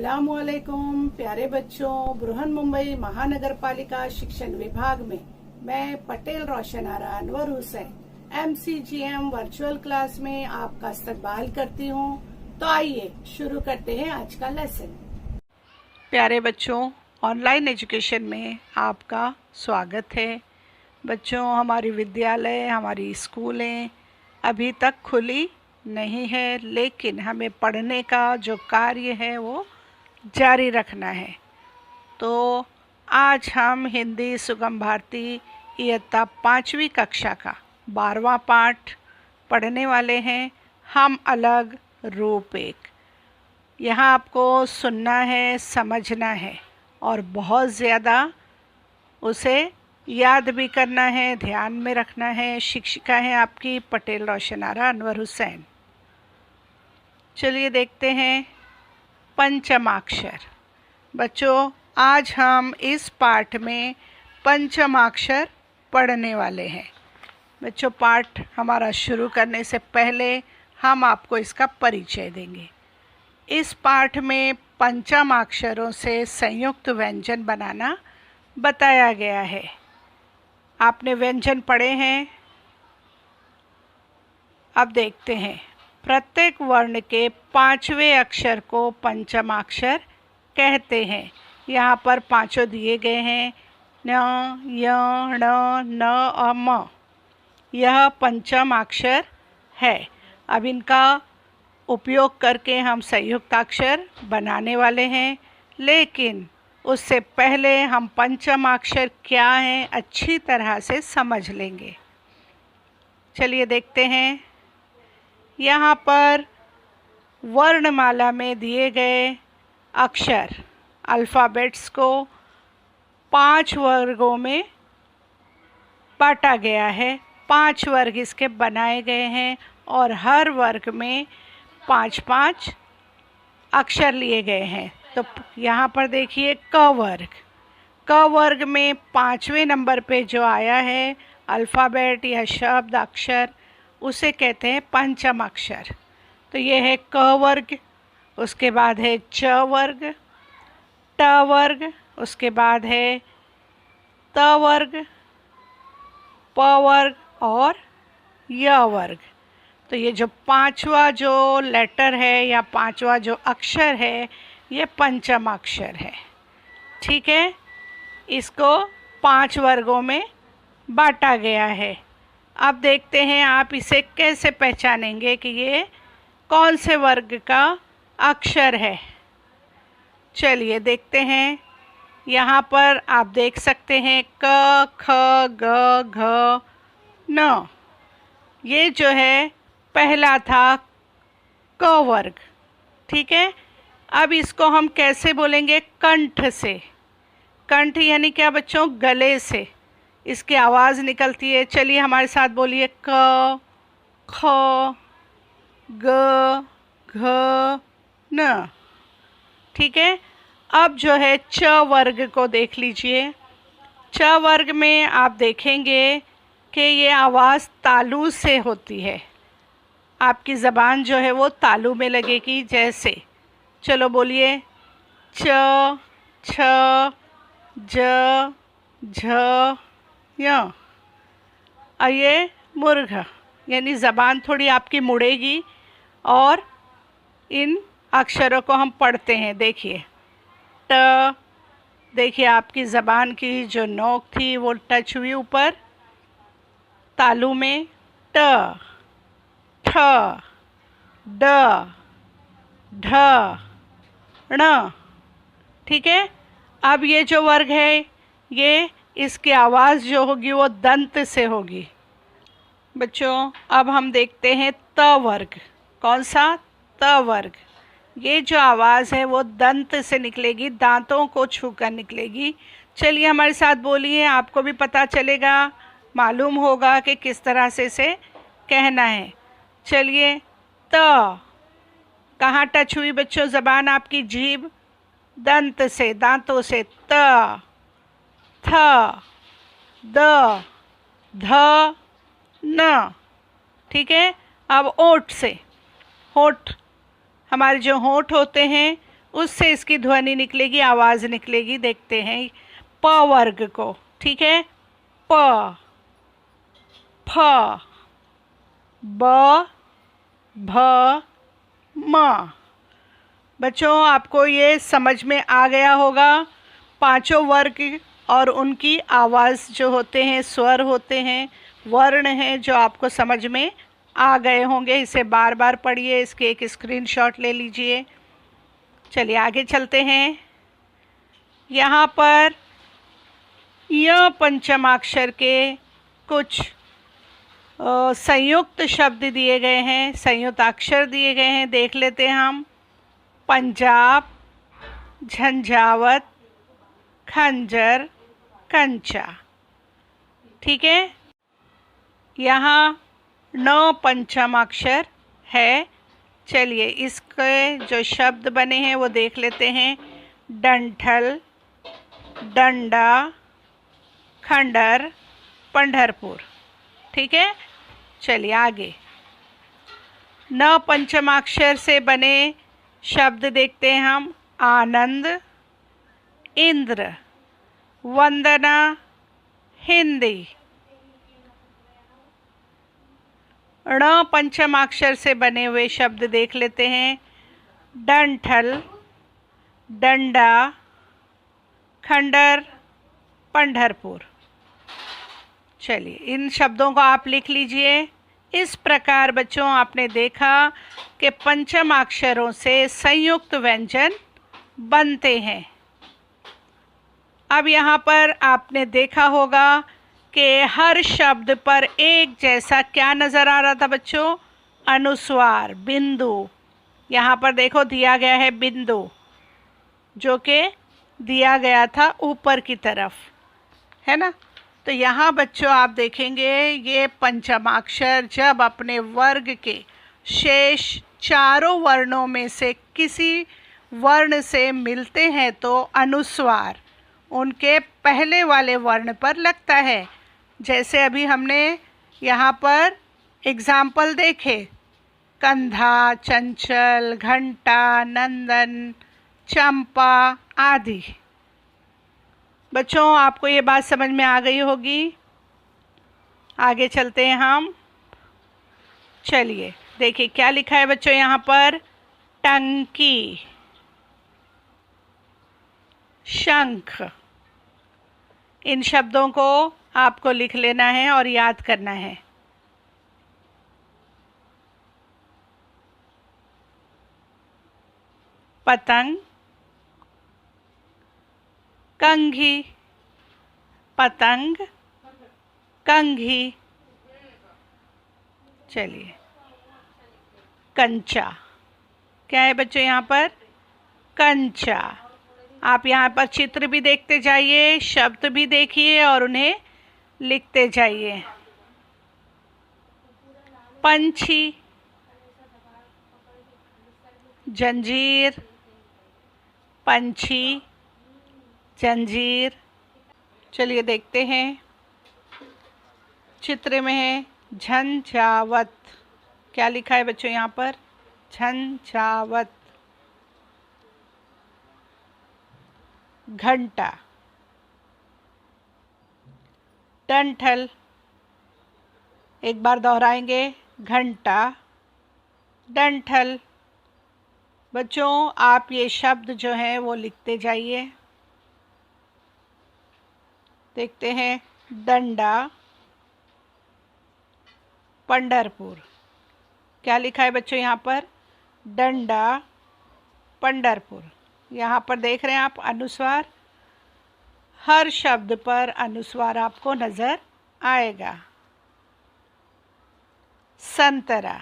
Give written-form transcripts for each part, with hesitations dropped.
अस्सलामुअलैकुम प्यारे बच्चों, बृहन-मुंबई महानगर पालिका शिक्षण विभाग में मैं Patel Roshan Ara Anwar Hussain MCGM virtual class में आपका इस्तकबाल करती हूँ। तो आइए शुरू करते हैं आज का लेसन। प्यारे बच्चों, ऑनलाइन एजुकेशन में आपका स्वागत है। बच्चों, हमारी विद्यालय, हमारी स्कूलें अभी तक खुली नहीं है, लेकिन हमें पढ़ने का जो कार्य है वो जारी रखना है। तो आज हम हिंदी सुगम भारती इयत्ता 5वीं कक्षा का 12वां पाठ पढ़ने वाले हैं। हम अलग रूप एक। यहाँ आपको सुनना है, समझना है और बहुत ज़्यादा उसे याद भी करना है, ध्यान में रखना है। शिक्षिका है आपकी पटेल रोशन आरा अनवर हुसैन। चलिए देखते हैं पंचमाक्षर। बच्चों, आज हम इस पाठ में पंचमाक्षर पढ़ने वाले हैं। बच्चों, पाठ हमारा शुरू करने से पहले हम आपको इसका परिचय देंगे। इस पाठ में पंचमाक्षरों से संयुक्त व्यंजन बनाना बताया गया है। आपने व्यंजन पढ़े हैं। अब देखते हैं। प्रत्येक वर्ण के 5वें अक्षर को पंचमाक्षर कहते हैं। यहाँ पर 5 दिए गए हैं, न, य, ण, न और म। यह पंचमाक्षर है। अब इनका उपयोग करके हम संयुक्ताक्षर बनाने वाले हैं, लेकिन उससे पहले हम पंचमाक्षर क्या हैं अच्छी तरह से समझ लेंगे। चलिए देखते हैं। यहाँ पर वर्णमाला में दिए गए अक्षर अल्फ़ाबेट्स को 5 वर्गों में बांटा गया है। 5 वर्ग इसके बनाए गए हैं और हर वर्ग में 5-5 अक्षर लिए गए हैं। तो यहाँ पर देखिए क वर्ग। क वर्ग में 5वें नंबर पे जो आया है अल्फ़ाबेट या शब्द अक्षर, उसे कहते हैं पंचमाक्षर। तो ये है क वर्ग, उसके बाद है च वर्ग, ट वर्ग, उसके बाद है त वर्ग, प वर्ग और य वर्ग। तो ये जो 5वां जो लेटर है या 5वां जो अक्षर है, ये पंचमाक्षर है। ठीक है, इसको 5 वर्गों में बांटा गया है। अब देखते हैं आप इसे कैसे पहचानेंगे कि ये कौन से वर्ग का अक्षर है। चलिए देखते हैं। यहाँ पर आप देख सकते हैं क, ख, ग, घ, न। ये जो है पहला था क वर्ग। ठीक है, अब इसको हम कैसे बोलेंगे? कंठ से। कंठ यानी क्या बच्चों? गले से इसकी आवाज़ निकलती है। चलिए हमारे साथ बोलिए क, ख, ग, घ, न। ठीक है, अब जो है च वर्ग को देख लीजिए। च वर्ग में आप देखेंगे कि ये आवाज़ तालु से होती है। आपकी ज़बान जो है वो तालु में लगेगी। जैसे, चलो बोलिए च, छ, ज, झ, य। और ये मुर्घ, यानी ज़बान थोड़ी आपकी मुड़ेगी और इन अक्षरों को हम पढ़ते हैं। देखिए ट, देखिए आपकी ज़बान की जो नोक थी वो टच हुई ऊपर तालु में। ट, ठ, ड, ढ, ण। ठीक है, अब ये जो वर्ग है, ये इसकी आवाज़ जो होगी वो दंत से होगी। बच्चों, अब हम देखते हैं त वर्ग। कौन सा? त वर्ग। ये जो आवाज़ है वो दंत से निकलेगी, दांतों को छूकर निकलेगी। चलिए हमारे साथ बोलिए, आपको भी पता चलेगा, मालूम होगा कि किस तरह से इसे कहना है। चलिए त, कहाँ टच हुई बच्चों ज़बान आपकी? जीभ, दंत से, दांतों से। त, थ, द, ध, न। ठीक है, अब ओठ से। होठ, हमारे जो होठ होते हैं उससे इसकी ध्वनि निकलेगी, आवाज़ निकलेगी। देखते हैं प वर्ग को, ठीक है। प, फ, ब, भ, म। बच्चों आपको ये समझ में आ गया होगा। पांचों वर्ग और उनकी आवाज़ जो होते हैं, स्वर होते हैं, वर्ण हैं, जो आपको समझ में आ गए होंगे। इसे बार बार पढ़िए, इसके एक स्क्रीनशॉट ले लीजिए। चलिए आगे चलते हैं। यहाँ पर य पंचमाक्षर के कुछ संयुक्त शब्द दिए गए हैं, संयुक्त अक्षर दिए गए हैं। देख लेते हैं हम। पंजाब, झंझावत, खंजर, कंचा। ठीक है। यहाँ 9 पंचमाक्षर है। चलिए इसके जो शब्द बने हैं वो देख लेते हैं। डंठल, डंडा, खंडर, पंढरपुर। ठीक है। चलिए आगे 9 पंचमाक्षर से बने शब्द देखते हैं हम। आनंद, इंद्र, वंदना, हिंदी। ण पंचमाक्षर से बने हुए शब्द देख लेते हैं। डंठल, डंडा, खंडर, पंढरपुर। चलिए इन शब्दों को आप लिख लीजिए। इस प्रकार बच्चों आपने देखा कि पंचमाक्षरों से संयुक्त व्यंजन बनते हैं। अब यहाँ पर आपने देखा होगा कि हर शब्द पर एक जैसा क्या नज़र आ रहा था बच्चों? अनुस्वार, बिंदु। यहाँ पर देखो दिया गया है बिंदु, जो कि दिया गया था ऊपर की तरफ, है ना। तो यहाँ बच्चों आप देखेंगे ये पंचमाक्षर जब अपने वर्ग के शेष चारों वर्णों में से किसी वर्ण से मिलते हैं तो अनुस्वार उनके पहले वाले वर्ण पर लगता है। जैसे अभी हमने यहाँ पर एग्जाम्पल देखे, कंधा, चंचल, घंटा, नंदन, चंपा आदि। बच्चों आपको ये बात समझ में आ गई होगी। आगे चलते हैं हम। चलिए देखिए क्या लिखा है बच्चों यहाँ पर। टंकी, शंख। इन शब्दों को आपको लिख लेना है और याद करना है। पतंग, कंघी, पतंग, कंघी। चलिए कंचा, क्या है बच्चों यहाँ पर? कंचा। आप यहाँ पर चित्र भी देखते जाइए, शब्द भी देखिए और उन्हें लिखते जाइए। पंछी, जंजीर, पंछी, जंजीर। चलिए देखते हैं। चित्र में है झंझावत। क्या लिखा है बच्चों यहाँ पर? झंझावत। घंटा, डंठल। एक बार दोहराएंगे, घंटा, डंठल। बच्चों आप ये शब्द जो हैं वो लिखते जाइए। देखते हैं डंडा, पंढरपुर। क्या लिखा है बच्चों यहाँ पर? डंडा, पंढरपुर। यहाँ पर देख रहे हैं आप अनुस्वार। हर शब्द पर अनुस्वार आपको नज़र आएगा। संतरा,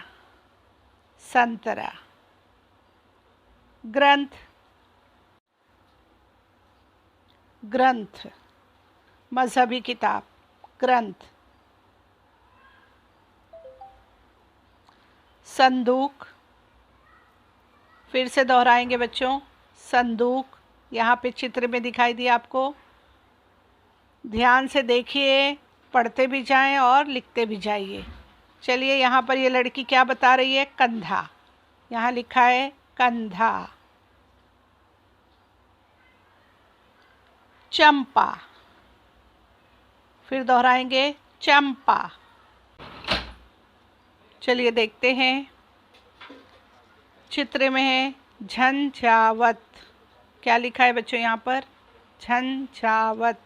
संतरा। ग्रंथ, ग्रंथ, मजहबी किताब, ग्रंथ। संदूक, फिर से दोहराएंगे बच्चों, संदूक। यहाँ पे चित्र में दिखाई दिया आपको। ध्यान से देखिए, पढ़ते भी जाएं और लिखते भी जाइए। चलिए यहाँ पर ये लड़की क्या बता रही है? कंधा। यहाँ लिखा है कंधा। चंपा। फिर दोहराएंगे, चंपा। चलिए देखते हैं, चित्र में है झंझावत। क्या लिखा है बच्चों यहाँ पर? झंझावत।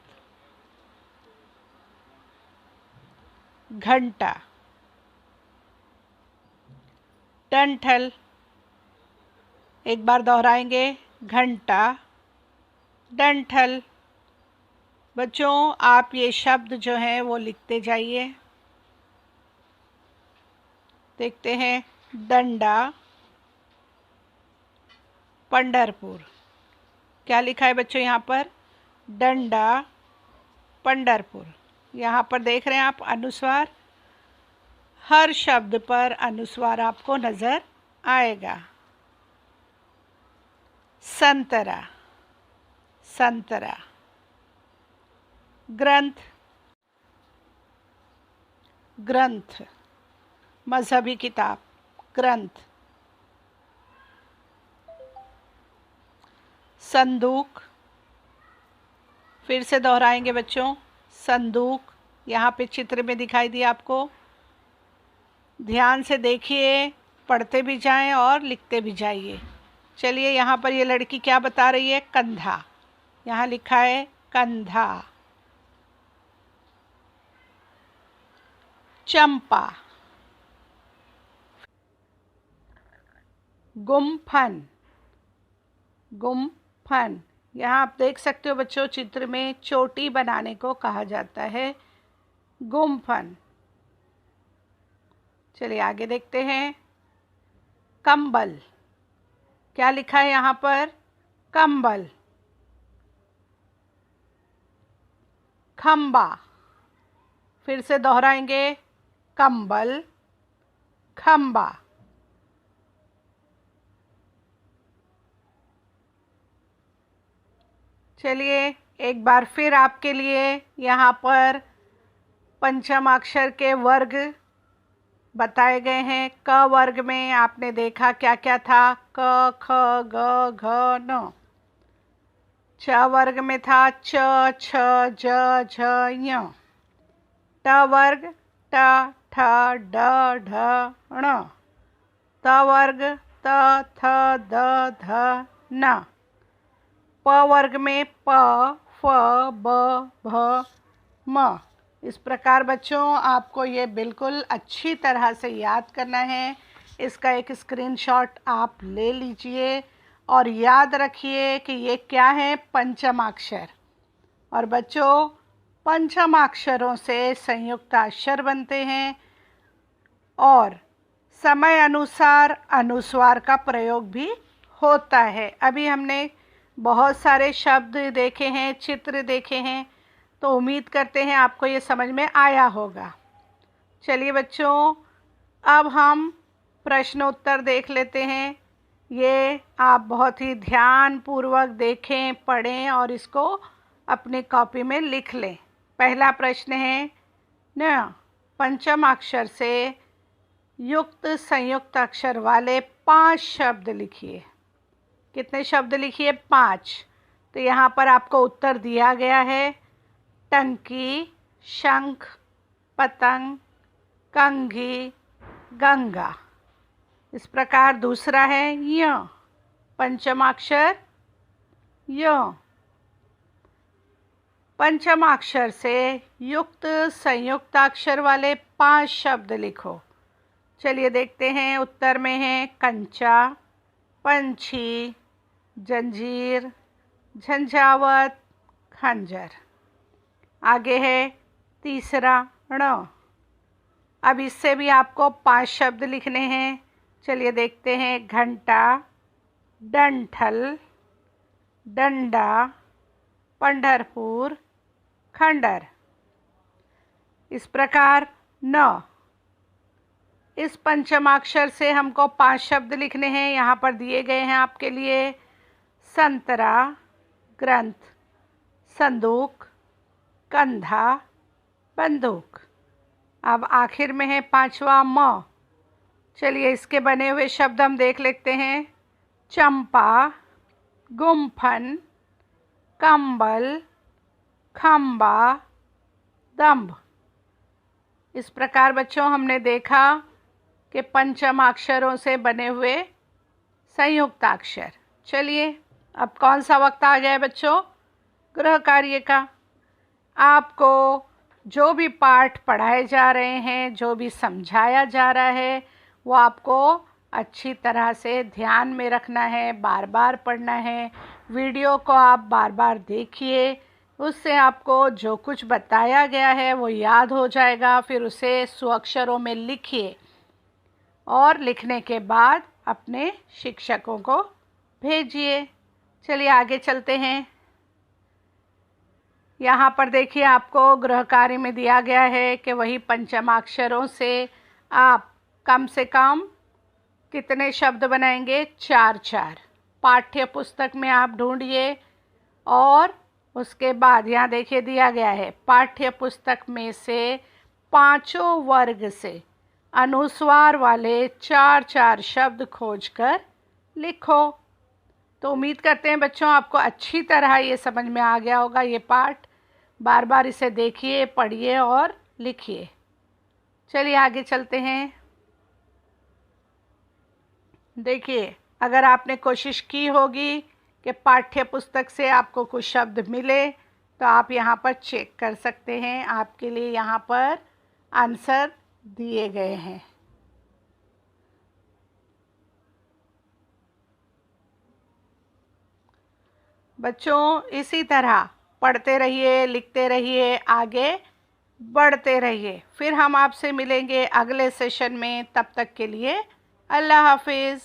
घंटा। डंठल। एक बार दोहराएंगे, घंटा, डंठल। बच्चों आप ये शब्द जो हैं वो लिखते जाइए। देखते हैं, डंडा, पंढरपुर। क्या लिखा है बच्चों यहाँ पर? डंडा, पंढरपुर। यहाँ पर देख रहे हैं आप अनुस्वार, हर शब्द पर अनुस्वार आपको नज़र आएगा। संतरा, संतरा। ग्रंथ, ग्रंथ, मजहबी किताब, ग्रंथ। संदूक। फिर से दोहराएंगे बच्चों, संदूक। यहाँ पे चित्र में दिखाई दिया आपको, ध्यान से देखिए, पढ़ते भी जाएं और लिखते भी जाइए। चलिए यहाँ पर ये लड़की क्या बता रही है? कंधा। यहाँ लिखा है कंधा। चंपा। गुम्फन, गुम्फन। यहाँ आप देख सकते हो बच्चों, चित्र में चोटी बनाने को कहा जाता है गुम्फन। चलिए आगे देखते हैं, कंबल। क्या लिखा है यहाँ पर? कंबल। खंबा। फिर से दोहराएंगे, कंबल, खंबा। चलिए एक बार फिर आपके लिए यहाँ पर पंचमाक्षर के वर्ग बताए गए हैं। क वर्ग में आपने देखा क्या क्या था? क, ख, ग, घ, न। च वर्ग में था च, छ, ज, झ, ञ। ट वर्ग ट, ठ, ड, ढ, ण। त वर्ग त, थ, द, ध, न। प वर्ग में प, फ, ब, भ, म। इस प्रकार बच्चों आपको ये बिल्कुल अच्छी तरह से याद करना है। इसका एक स्क्रीनशॉट आप ले लीजिए और याद रखिए कि ये क्या है? पंचमाक्षर। और बच्चों पंचमाक्षरों से संयुक्ताक्षर बनते हैं और समय अनुसार अनुस्वार का प्रयोग भी होता है। अभी हमने बहुत सारे शब्द देखे हैं, चित्र देखे हैं, तो उम्मीद करते हैं आपको ये समझ में आया होगा। चलिए बच्चों अब हम प्रश्न उत्तर देख लेते हैं। ये आप बहुत ही ध्यानपूर्वक देखें, पढ़ें और इसको अपनी कॉपी में लिख लें। पहला प्रश्न है न पंचमाक्षर से युक्त संयुक्त अक्षर वाले 5 शब्द लिखिए। कितने शब्द लिखिए? 5। तो यहाँ पर आपको उत्तर दिया गया है, टंकी, शंख, पतंग, कंघी, गंगा। इस प्रकार दूसरा है य, पंचमाक्षर य। पंचमाक्षर से युक्त संयुक्ताक्षर वाले 5 शब्द लिखो। चलिए देखते हैं, उत्तर में है कंचा, पंछी, जंजीर, झंझावत, खंजर। आगे है तीसरा ण। अब इससे भी आपको 5 शब्द लिखने हैं। चलिए देखते हैं, घंटा, डंठल, डंडा, पंढरपुर, खंडर। इस प्रकार न, इस पंचमाक्षर से हमको 5 शब्द लिखने हैं। यहाँ पर दिए गए हैं आपके लिए, संतरा, ग्रंथ, संदूक, कंधा, बंदूक। अब आखिर में है 5वां म। चलिए इसके बने हुए शब्द हम देख लेते हैं, चंपा, गुम्फन, कंबल, खंबा, दंभ। इस प्रकार बच्चों हमने देखा कि पंचमाक्षरों से बने हुए संयुक्ताक्षर। चलिए अब कौन सा वक्त आ गया है बच्चों गृह कार्य का। आपको जो भी पाठ पढ़ाए जा रहे हैं, जो भी समझाया जा रहा है, वो आपको अच्छी तरह से ध्यान में रखना है, बार बार पढ़ना है। वीडियो को आप बार बार देखिए, उससे आपको जो कुछ बताया गया है वो याद हो जाएगा। फिर उसे स्वअक्षरों में लिखिए और लिखने के बाद अपने शिक्षकों को भेजिए। चलिए आगे चलते हैं। यहाँ पर देखिए आपको गृह कार्य में दिया गया है कि वही पंचमाक्षरों से आप कम से कम कितने शब्द बनाएंगे, 4-4। पाठ्य पुस्तक में आप ढूंढिए और उसके बाद यहाँ देखिए दिया गया है पाठ्य पुस्तक में से 5 वर्ग से अनुस्वार वाले 4-4 शब्द खोजकर लिखो। तो उम्मीद करते हैं बच्चों आपको अच्छी तरह ये समझ में आ गया होगा ये पाठ। बार बार इसे देखिए, पढ़िए और लिखिए। चलिए आगे चलते हैं। देखिए अगर आपने कोशिश की होगी कि पाठ्य पुस्तक से आपको कुछ शब्द मिले तो आप यहाँ पर चेक कर सकते हैं। आपके लिए यहाँ पर आंसर दिए गए हैं। बच्चों इसी तरह पढ़ते रहिए, लिखते रहिए, आगे बढ़ते रहिए। फिर हम आपसे मिलेंगे अगले सेशन में। तब तक के लिए अल्लाह हाफिज़।